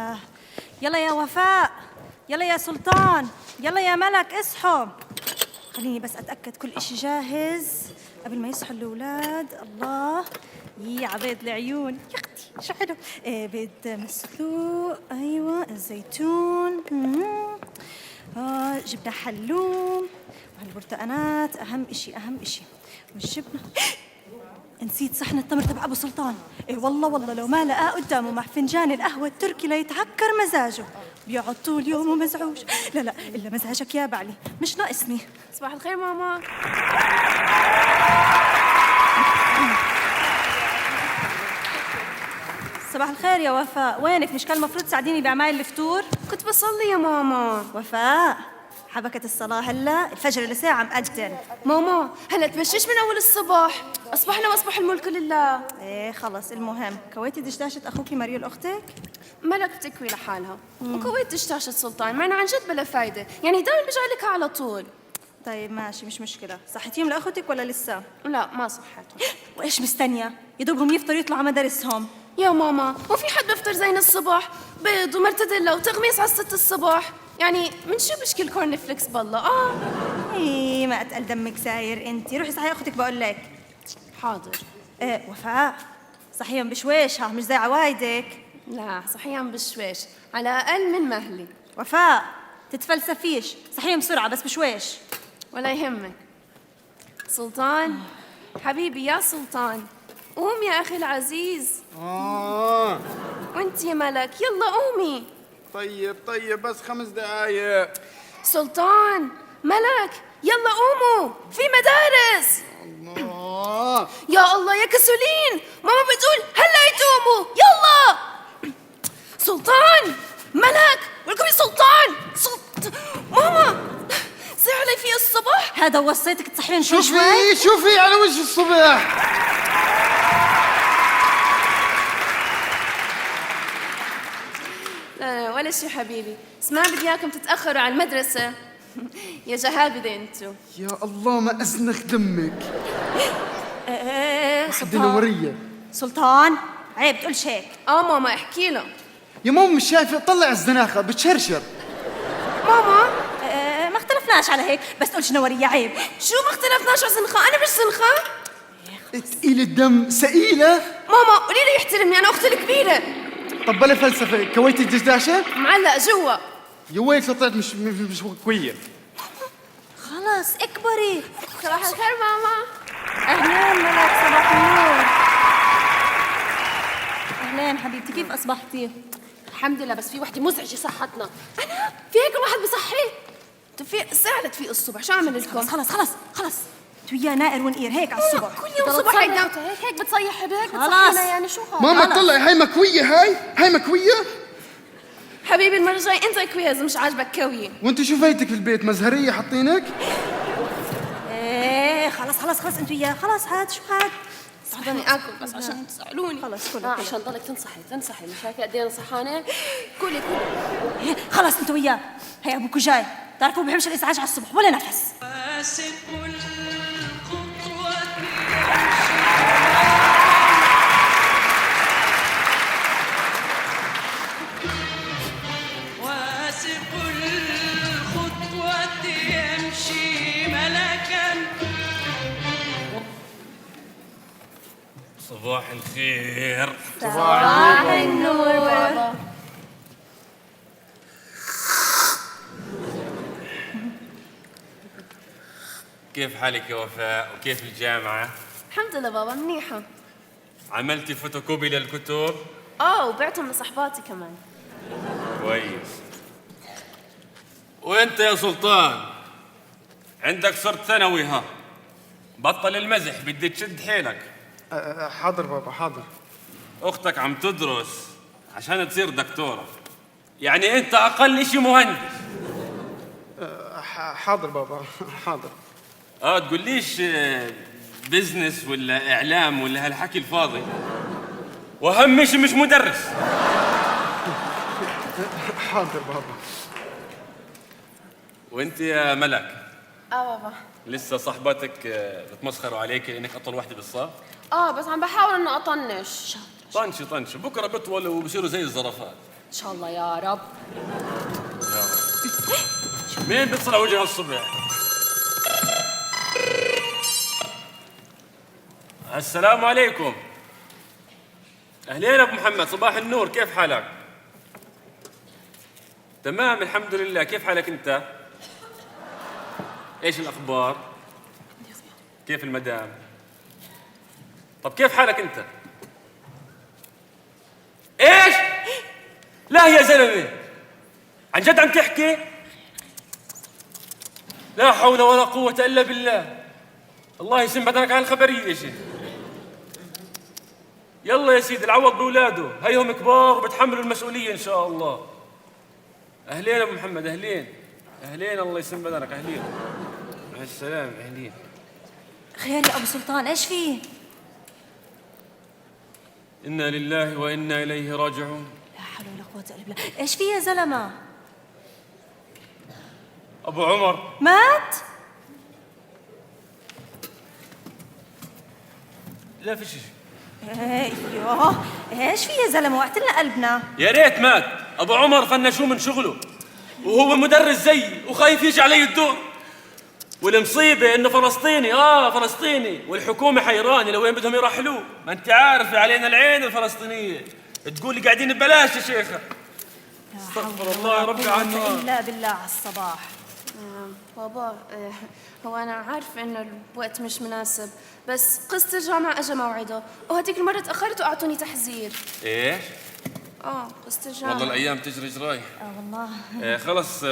الله. يلا يا وفاء، يلا يا سلطان، يلا يا ملك اصحوا. خليني بس أتأكد كل إشي جاهز قبل ما يصحوا الأولاد. الله، يا عبيد العيون يا أختي شو حلو. بيض مسلوق، أيوة، الزيتون، جبنة حلوم، وهالبرتقانات أهم إشي أهم إشي، والجبنة. نسيت صحن التمر تبع أبو سلطان. إيه والله لو ما لقاه قدامه مع فنجان القهوة التركي ليتعكر مزاجه، بيقعد طول يومه مزعوج. لا إلا مزاجك يا بعلي مش ناقصني. صباح الخير ماما. صباح الخير يا وفاء، وينك؟ مش كان المفروض تساعديني بعمايل الفطور؟ كنت بصلي يا ماما. وفاء، حبكت الصلاة هلا؟ الفجر لساعة مأذن. ماما هلا تمشيش من أول الصباح، أصبحنا وأصبح الملك لله. إيه خلص، المهم كويتي دشداشة أخوكي مريول أختك؟ ملك بتكوي لحالها وكويت دشتاشة سلطان، معنا عن جد بلا فايدة، يعني دائما بجاي لك على طول. طيب ماشي مش مشكلة. صحتيهم لأختك ولا لسه؟ لا ما صحتهم. وإيش مستنية؟ يدوبهم يفطروا يطلعوا مدارسهم. يا ماما وفي حد بفطر زين الصبح؟ بيض ومرتديلا وتغميس على 6 الصبح، يعني من شو بشكل كورن فليكس بالله. إيه ما أتقل دمك ساير أنتي. روحي صحي أختك بقول لك. حاضر. إيه وفاء، صحيهم بشويش ها، مش زي عوايدك. لا صحيان بشويش، على أقل من مهلي. وفاء تتفلسفيش، صحيهم بسرعة بس بشويش. ولا يهمك. سلطان حبيبي يا سلطان، قوم يا أخي العزيز. وانت يا ملك يلا قومي. طيب بس 5 دقايق. سلطان ملك يلا قوموا في مدارس. الله يا الله يا كسولين، ماما بتقول هلا يتوموا يلا. سلطان ملك ولكم يا سلطان. ماما سي علي في الصبح. هذا وصيتك تصحين شوي. شوفي على وجه الصبح. لا ولا شي حبيبي، بس ما بدي اياكم تتاخروا على المدرسه. يا جهابذه انتو. يا الله ما أزنخ دمك. ايه حد سلطان. نورية. سلطان عيب تقولش هيك. ماما احكي له. يا ماما مش شايفة؟ طلع الزناخة بتشرشر. ماما ما اختلفناش على هيك، بس تقولش نورية عيب. شو ما اختلفناش على زنخه؟ انا مش زنخه. تقيل الدم سئيلة. ماما قولي له يحترمني، انا اختي الكبيره. طب بلا فلسفة، كويتي الدشداشة؟ معلق جوا. يا ويلك طلعت مش كويس. خلاص اكبري. صباح الخير ماما. اهلين ملك، صباح النور. اهلين حبيبتي، كيف اصبحتي؟ الحمد لله، بس في وحده مزعجه صحتنا. انا في هيك الواحد بصحي؟ في الساعه في الصبح شو اعمل لكم؟ خلص انتوا وياه نائر ونقير هيك على الصبح. كل يوم صبح هيك بتصيح هيك خلاص. يعني شو هذا؟ ماما طلعي، هاي مكوية، هاي مكوية. حبيبي المرة الجاي انت كوي اذا مش عاجبك كوي. وانت شو فايتك في البيت؟ مزهرية حاطينك؟ ايه خلاص انتوا وياه. خلاص هات شو هات. بدي اكل بس عشان تسالوني. خلص كلي. عشان ضلك تنصحي مش هيك قد ايه انا صحانه. كلي إيه، خلاص انتوا وياه. هي ابوكوا جاي، تعرفوا بحبش الازعاج على الصبح ولا نفس. صباح الخير. صباح النور بابا. كيف حالك يا وفاء وكيف الجامعة؟ الحمد لله بابا منيحة. عملتي فوتوكوبي للكتب؟ وبعتهم لصحباتي كمان. كويس. وانت يا سلطان عندك صرت ثانوي ها، بطل المزح، بدي تشد حيلك. حاضر بابا حاضر. اختك عم تدرس عشان تصير دكتورة، يعني انت اقل اشي مهندس. حاضر بابا حاضر. تقوليش بزنس ولا اعلام ولا هالحكي الفاضي، واهم شيء مش مدرس. حاضر بابا. وانت يا ملك بابا. لسه صاحباتك بتمسخروا عليك لانك اطول وحده بالصف؟ بس عم بحاول انه اطنش. طنش بكره بيطولوا وبصيروا زي الزرافات. إن شاء الله يا رب. مين بيتصل على وجهها الصبح؟ السلام عليكم. أهلين أبو محمد، صباح النور، كيف حالك؟ تمام الحمد لله، كيف حالك أنت؟ إيش الأخبار؟ كيف المدام؟ طب كيف حالك أنت؟ إيش؟ لا يا زلمة، عن جد عم تحكي؟ لا حول ولا قوة إلا بالله. الله يسم بدنك على الخبرية يا شيخ. يلا يا سيدي العوض بأولاده، هيهم كبار وبتحملوا المسؤولية إن شاء الله. أهلين أبو محمد، أهلين أهلين، الله يسم بدنك، أهلين. مع السلامة، أهلين. خير يا أبو سلطان، إيش فيه؟ إنا لله وإنا إليه راجعون. لا حول ولا قوة إلا بالله، إيش فيه يا زلمة؟ أبو عمر مات؟ لا في شيء. ايوه، ايش في يا زلمه؟ وقعت لنا قلبنا. يا ريت مات. أبو عمر فنشوه من شغله وهو مدرس زيي وخايف يجي علي الدور. والمصيبة إنه فلسطيني، فلسطيني، والحكومة حيرانة لوين بدهم يرحلوه. ما أنت عارفة علينا العين الفلسطينية، تقولي قاعدين ببلاش يا شيخة. استغفر الله يا ربي عنه. إلا بالله على الصباح. بابا، هو أنا عارفة إنه الوقت مش مناسب، بس قصة الجامعة أجا موعده، وهديك المرة تأخرت وأعطوني تحذير. إيش؟ قصة الجامعة. والله الأيام تجري جراي. والله. خلص،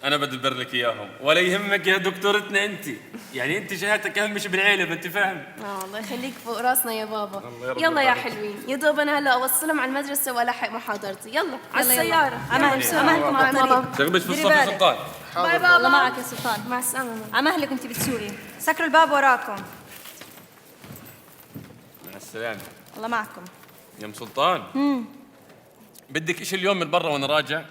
أنا بدي أدبر لك إياهم، ولا يهمك يا دكتورتنا أنت، يعني أنت شهادتك أهم شيء بالعيلة، ما أنت فاهم؟ الله يخليك فوق راسنا يا بابا. الله يرضى يلا يا عليك. حلوين، يا دوب أنا هلا أوصلهم على المدرسة وألحق محاضرتي. يلا على يلا. السيارة. أمهلكم مع على الطريق. بابا. شغبش في ديري الصف يا بالك. سلطان. باي بابا. الله معك يا سلطان. مع السلامة ماما. عمهلك وانت بتسوقي، سكروا الباب وراكم. مع السلامة. الله معكم. يا ام سلطان، بدك إشي اليوم من برا وأنا راجع؟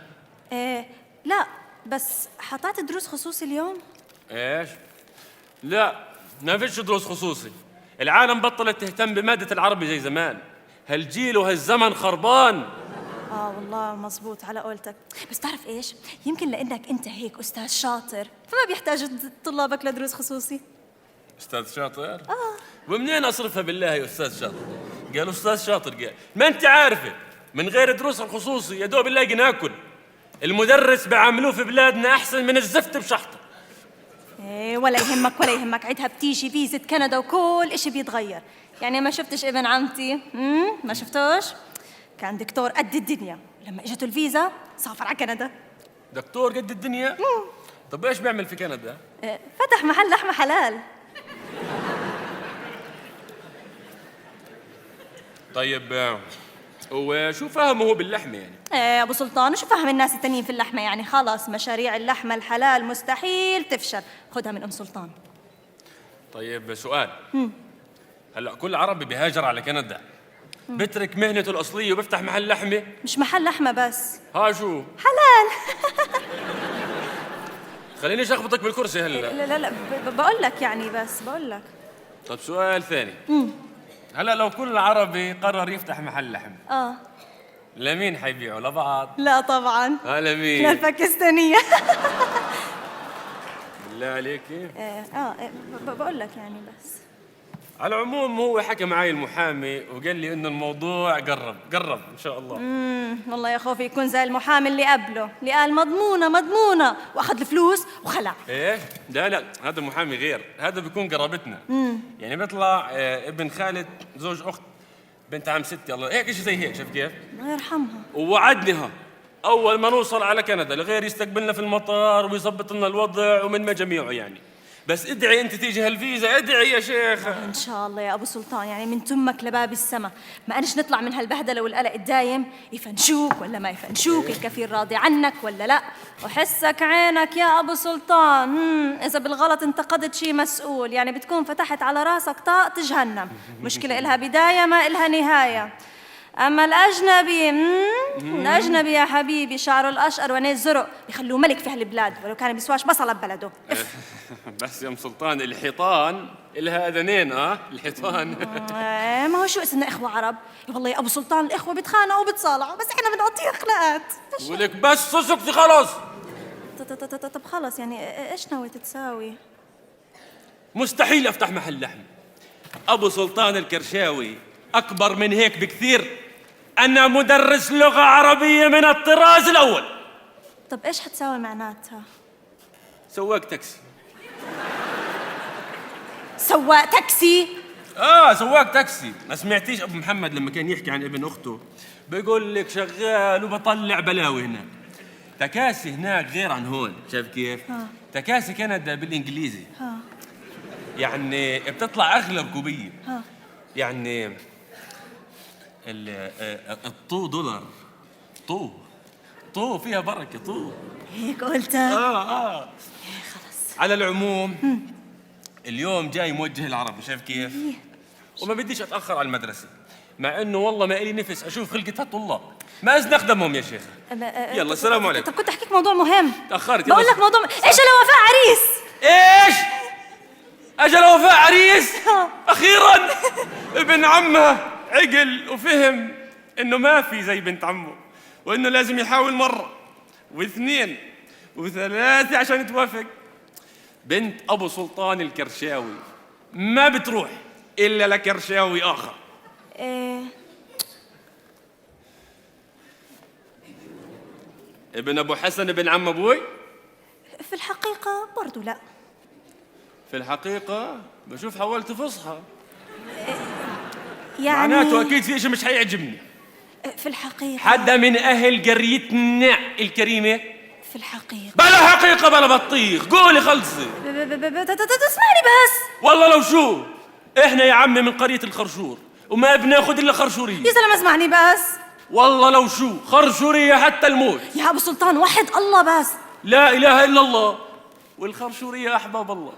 لا بس حطعت دروس خصوصي اليوم. إيش؟ لا، ما فيش دروس خصوصي. العالم بطلت تهتم بمادة العربي زي زمان. هالجيل وهالزمن خربان. والله مزبوط على قولتك، بس تعرف ايش؟ يمكن لانك انت هيك استاذ شاطر فما بيحتاج طلابك لدروس خصوصي. أستاذ شاطر؟ ومنين أصرفها بالله يا أستاذ شاطر؟ قال أستاذ شاطر، قال ما أنت عارفة من غير دروس الخصوصي يا دوب نلاقي ناكل. المدرس بعاملوه في بلادنا أحسن من الزفت بشحطة. ولا يهمك ولا يهمك، عيدها بتيجي فيزة كندا وكل إشي بيتغير. يعني ما شفتش ابن عمتي؟ ما شفتوش؟ كان دكتور قد الدنيا، لما اجته الفيزا سافر على كندا. دكتور قد الدنيا؟ طب إيش بيعمل في كندا؟ فتح محل لحمة حلال. طيب وشو فاهمه هو باللحمة يعني؟ أبو سلطان، وشو فهم الناس التانيين في اللحمة؟ يعني خلاص مشاريع اللحمة الحلال مستحيل تفشل، خدها من أم سلطان. طيب سؤال، هلا كل عربي بيهاجر على كندا بترك مهنته الأصلية وبيفتح محل لحمة؟ مش محل لحمة بس، ها شو؟ حلال. خليني أخبطك بالكرسي هلا. لا لا لا، بقول لك يعني، بس بقول لك. طب سؤال ثاني، هلا لو كل عربي قرر يفتح محل لحم، لمين حيبيعوا؟ لبعض؟ لا طبعا، لمين؟ للباكستانية. بالله عليك. بقول لك يعني بس. على العموم هو حكى معي المحامي وقال لي انه الموضوع قرب ان شاء الله. والله يا خوفي يكون زي المحامي اللي قبله، اللي قال مضمونة واخذ الفلوس وخلع. ايه؟ لا هذا محامي غير، هذا بيكون قرابتنا. يعني بيطلع ابن خالد زوج اخت بنت عم ستي، الله هيك شيء زي هيك، شايف كيف؟ الله يرحمها. ووعدنيها اول ما نوصل على كندا الغير يستقبلنا في المطار ويظبط لنا الوضع ومن مجاميعه يعني. بس ادعي انت تيجي هالفيزا، ادعي يا شيخ. ان شاء الله يا ابو سلطان، يعني من تمك لباب السما، ما انش نطلع من هالبهدله والقلق الدايم، يفنشوك ولا ما يفنشوك، الكفيل راضي عنك ولا لا، وحسك عينك يا ابو سلطان. اذا بالغلط انتقدت شي مسؤول، يعني بتكون فتحت على راسك طاقة جهنم. مشكله إلها بدايه ما إلها نهايه. أما الأجنبي الأجنبي يا حبيبي شعره الأشقر وعينيه الزرق بيخلوه ملك في هالبلاد ولو كان بيسواش بصلة ببلده. بس يا ام سلطان الحيطان إلها أذنين الحيطان. ما هو شو اسمنا إخوة عرب؟ والله يا أبو سلطان الإخوة بيتخانقوا وبتصالحوا بس إحنا بنقضيها خناقات. ولك بس اسكتي خلص. طب خلص يعني إيش ناوي تساوي؟ مستحيل أفتح محل لحم. أبو سلطان الكرشاوي أكبر من هيك بكثير. أنا مدرس لغة عربية من الطراز الأول. طب إيش حتساوي معناتها؟ سواق تاكسي. سواق تاكسي؟ سواق تاكسي. ما سمعتيش أبو محمد لما كان يحكي عن ابن أخته بيقول لك شغال وبطلع بلاوي هناك. تكاسي هناك غير عن هون. شايف كيف؟ تكاسي كندا بالإنجليزي يعني بتطلع أغلى ركوبية. يعني الطو دولار. طو فيها بركة. طو هيك قلت؟ خلص. على العموم اليوم جاي موجه العربي. شايف كيف؟ وما بديش أتأخر على المدرسة مع إنه والله ما إلي نفس أشوف خلقة هالطلاب. ما إذن أخدمهم يا شيخ. يلا السلام عليكم. طب كنت أحكيك موضوع مهم. تأخرت. بقول لك موضوع إيش لوفاء عريس. إيش؟ أجل وفاء عريس؟ أخيراً ابن عمها عقل وفهم إنه ما في زي بنت عمه وإنه لازم يحاول مرة واثنين وثلاثة عشان يتوافق. بنت أبو سلطان الكرشاوي ما بتروح إلا لكرشاوي آخر. ابن أبو حسن ابن عم أبوي؟ في الحقيقة برضو لا. في الحقيقة بشوف حولت فصحى يعني معناته أكيد في شيء مش حيعجبني. في الحقيقة حدا من أهل قريتنا الكريمة؟ في الحقيقة بلا حقيقة بلا بطيخ. قولي خلصي. تسمعني بس. والله لو شو إحنا يا عمي من قرية الخرشور وما بناخد إلا خرشورية. يا زلمة اسمعني بس. والله لو شو خرشورية حتى الموت. يا أبو سلطان وحد الله بس. لا إله إلا الله والخرشورية أحباب الله.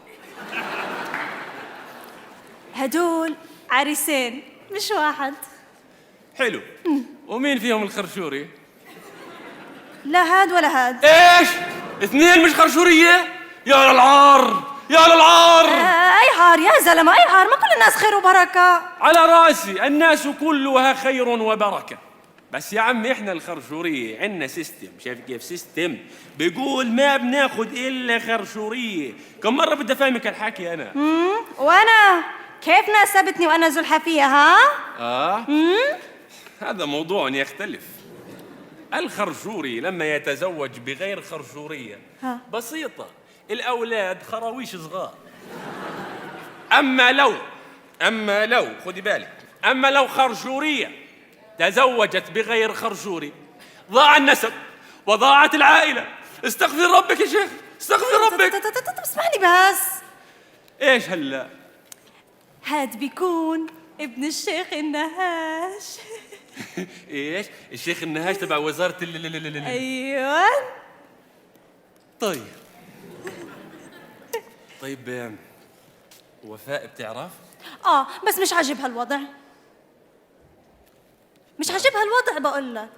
هدول عريسين مش واحد. حلو. ومين فيهم الخرشوري؟ لا هاد ولا هاد. ايش؟ اثنين مش خرشورية؟ يا للعار يا للعار. أي عار يا زلمة أي عار. ما كل الناس خير وبركة. على راسي الناس كلها خير وبركة بس يا عمي احنا الخرشورية عندنا سيستم. شايف كيف سيستم بيقول ما بناخد الا خرشورية. كم مرة بدي افهمك الحكي انا. وانا كيف ناسبتني وانا زلحفية ها؟ هذا موضوع يختلف. الخرشوري لما يتزوج بغير خرشورية بسيطة الأولاد خراويش صغار. أما لو خدي بالك أما لو خرشورية تزوجت بغير خرشوري ضاع النسب وضاعت العائلة. استغفر ربك يا شيخ استغفر ربك. طب اسمعني بس. ايش هلا؟ هاد بيكون ابن الشيخ النهاش. ايش؟ الشيخ النهاش تبع وزارة ايوه. طيب وفاء بتعرف؟ بس مش عاجبها الوضع. مش عاجبها الوضع بقول لك.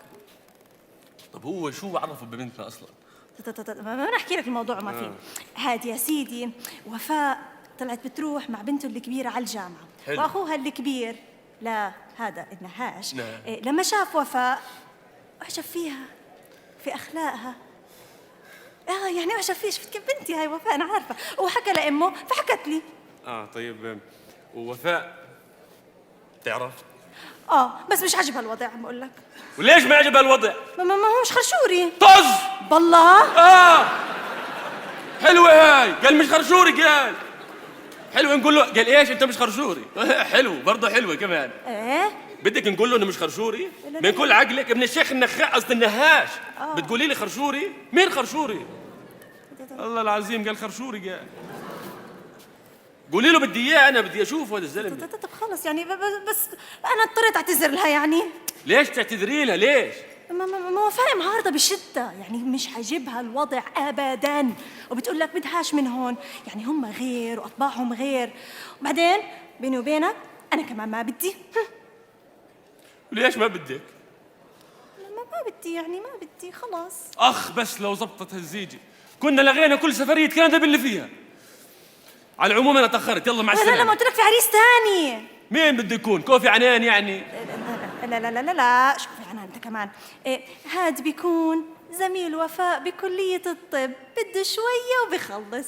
طب هو شو عرفه ببنتنا اصلا؟ ما نحكي لك الموضوع ما فيه. هاد يا سيدي وفاء طلعت بتروح مع بنته الكبيرة على الجامعة. حلو. واخوها الكبير لا هذا النهاش نعم. لما شاف وفاء اعجب فيها في اخلاقها. يعني اعجب فيها. شفت كيف بنتي هاي وفاء انا عارفة. وحكى لامه فحكت لي. طيب ووفاء تعرف؟ بس مش عاجبها الوضع عم بقول لك. وليش ما عجبها الوضع؟ ما هو مش خرشوري. طز بالله. حلوة هاي. قال مش خرشوري. قال حلو نقول له. قال ايش انت مش خرشوري؟ حلو برضه حلوة كمان. بدك نقول له انه مش خرشوري؟ من كل عقلك ابن الشيخ قصد النهاش. بتقولي لي خرشوري؟ مين خرشوري؟ الله العظيم قال خرشوري. قال قولي له بدي اياه انا بدي اشوفه هذا الزلمه. طب خلص يعني بس انا اضطريت اعتذر لها يعني. ليش تعتذري لها ليش؟ ما هو فاهم عارضة بالشدة يعني مش عاجبها الوضع أبداً. وبتقول لك بدهاش من هون يعني هم غير وأطباعهم غير. وبعدين بيني وبينك أنا كمان ما بدي. وليش ما بدك؟ ما بدي يعني ما بدي خلاص. اخ بس لو زبطت هالزيجه كنا لغينا كل سفريه كندا باللي فيها. على العموم انا تاخرت، يلا مع لا لا ما السلامه. قلت لك في عريس تاني. مين بده يكون؟ كوفي عنان يعني؟ لا لا لا لا لا شوفي عنها انت كمان. هاد بيكون زميل وفاء بكلية الطب، بده شوية وبخلص.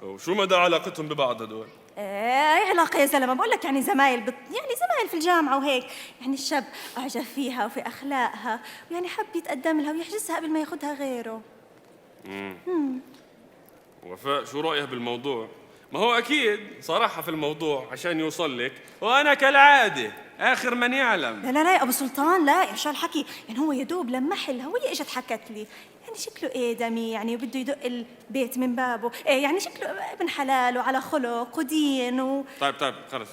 وشو مدى علاقتهم ببعض هدول؟ ايه علاقة يا زلمة، بقول لك يعني زمايل يعني زمايل في الجامعة وهيك. يعني الشاب أعجب فيها وفي أخلاقها، ويعني حب يتقدم لها ويحجزها قبل ما ياخدها غيره. وفاء شو رأيها بالموضوع؟ ما هو أكيد صراحة في الموضوع عشان يوصل لك، وأنا كالعادة آخر من يعلم. لا لا لا يا أبو سلطان، لا يا شو هالحكي؟ يعني هو يدوب لمحلها وهي إجت حكت لي. يعني شكله آدمي، يعني بده يدق البيت من بابه. يعني شكله ابن حلال وعلى خلق ودين طيب خلص.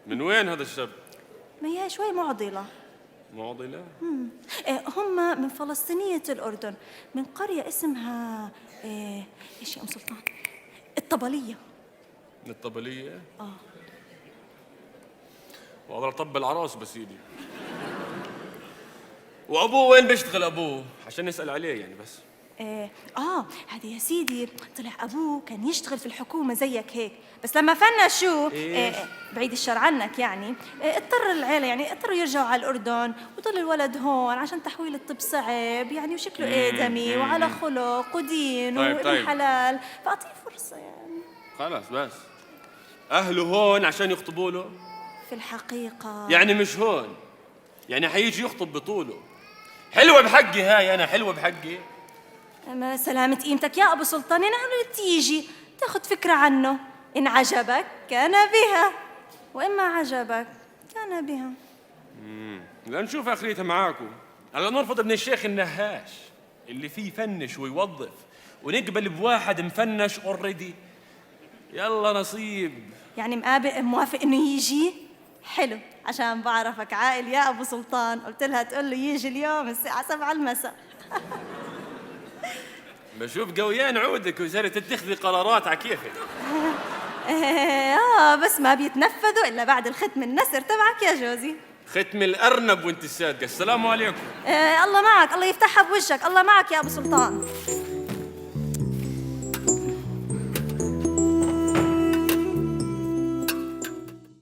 من وين هذا الشاب؟ ما هي شوي معضلة. معضلة؟ هم من فلسطينية الأردن، من قرية اسمها إيش يا أم سلطان؟ الطبلية. من الطبلية؟ وهذا طب العراس بسيدي. وأبوه وين بيشتغل أبوه؟ عشان نسأل عليه يعني بس. هذا يا سيدي طلع أبوه كان يشتغل في الحكومة زيك هيك، بس لما فنشوا بعيد الشر عنك يعني اضطر العيلة يعني اضطروا يرجعوا على الأردن، وضل الولد هون عشان تحويل الطب صعب يعني، وشكله آدمي وعلى خلق ودين وابن حلال، فأعطيه فرصة يعني. خلاص بس. أهله هون عشان يخطبوا له؟ في الحقيقة يعني مش هون، يعني حيجي يخطب بطوله. حلوة بحقي هاي، أنا حلوة بحقي. أما سلامة قيمتك يا أبو سلطان، أنا تيجي تاخد فكرة عنه، إن عجبك كان بها، وإن ما عجبك كان بها. لنشوف آخريتها معاكم. على نرفض ابن الشيخ النهاش اللي فيه يفنش ويوظف، ونقبل بواحد مفنش اوريدي. يلا نصيب. يعني موافق إنه يجي؟ حلو، عشان بعرفك عاقل يا أبو سلطان، قلت لها تقول له يجي اليوم الساعة 7 المساء. بشوف قويان عودك وصارت تتخذي قرارات على كيفك. بس ما بيتنفذوا إلا بعد الختم النسر تبعك يا جوزي. ختم الأرنب وانت الصادقة. السلام عليكم. الله معك، الله يفتحها بوجهك، الله معك يا أبو سلطان.